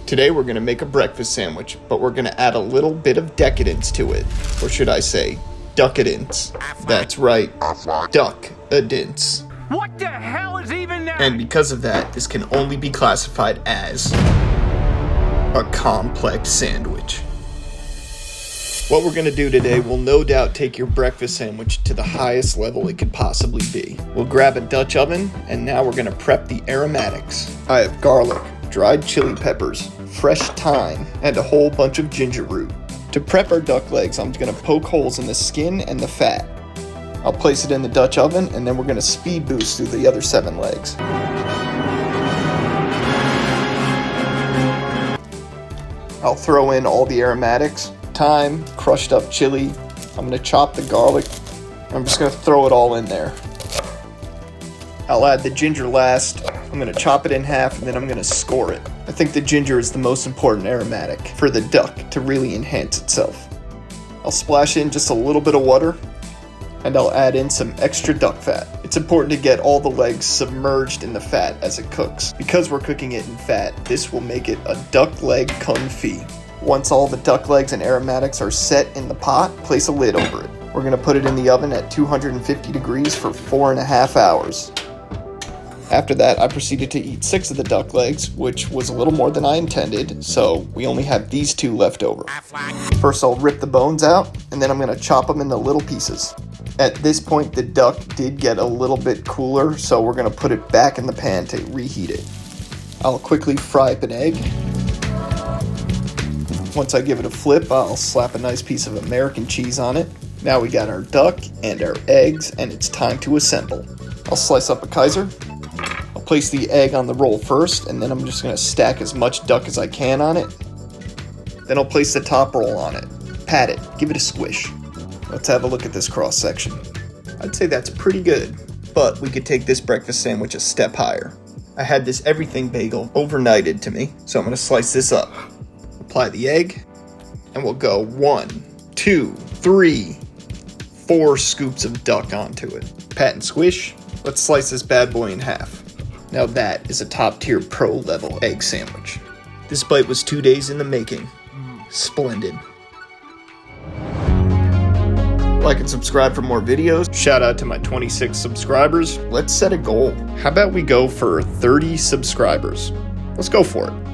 Today we're going to make a breakfast sandwich, but we're going to add a little bit of decadence to it. Or should I say, Duckadent. That's right, Duckadent. What the hell is even that? And because of that, this can only be classified as a complex sandwich. What we're going to do today will no doubt take your breakfast sandwich to the highest level it could possibly be. We'll grab a Dutch oven, and now we're going to prep the aromatics. I have garlic, dried chili peppers, fresh thyme, and a whole bunch of ginger root. To prep our duck legs, I'm going to poke holes in the skin and the fat. I'll place it in the Dutch oven, and then we're going to speed boost through the other 7 legs. I'll throw in all the aromatics, thyme, crushed up chili. I'm going to chop the garlic. I'm just going to throw it all in there. I'll add the ginger last. I'm going to chop it in half, and then I'm going to score it. I think the ginger is the most important aromatic for the duck to really enhance itself. I'll splash in just a little bit of water, and I'll add in some extra duck fat. It's important to get all the legs submerged in the fat as it cooks. Because we're cooking it in fat, this will make it a duck leg confit. Once all the duck legs and aromatics are set in the pot, place a lid over it. We're going to put it in the oven at 250 degrees for 4.5 hours. After that, I proceeded to eat 6 of the duck legs, which was a little more than I intended, so we only have these 2 left over. First, I'll rip the bones out, and then I'm going to chop them into little pieces. At this point, the duck did get a little bit cooler, so we're going to put it back in the pan to reheat it. I'll quickly fry up an egg. Once I give it a flip, I'll slap a nice piece of American cheese on it. Now we got our duck and our eggs, and it's time to assemble. I'll slice up a Kaiser. I'll place the egg on the roll first, and then I'm just going to stack as much duck as I can on it. Then I'll place the top roll on it. Pat it. Give it a squish. Let's have a look at this cross section. I'd say that's pretty good, but we could take this breakfast sandwich a step higher. I had this everything bagel overnighted to me, so I'm going to slice this up. Apply the egg, and we'll go 1, 2, 3, 4 scoops of duck onto it. Pat and squish. Let's slice this bad boy in half. Now that is a top tier pro level egg sandwich. This bite was 2 days in the making. Splendid. Like and subscribe for more videos. Shout out to my 26 subscribers. Let's set a goal. How about we go for 30 subscribers? Let's go for it.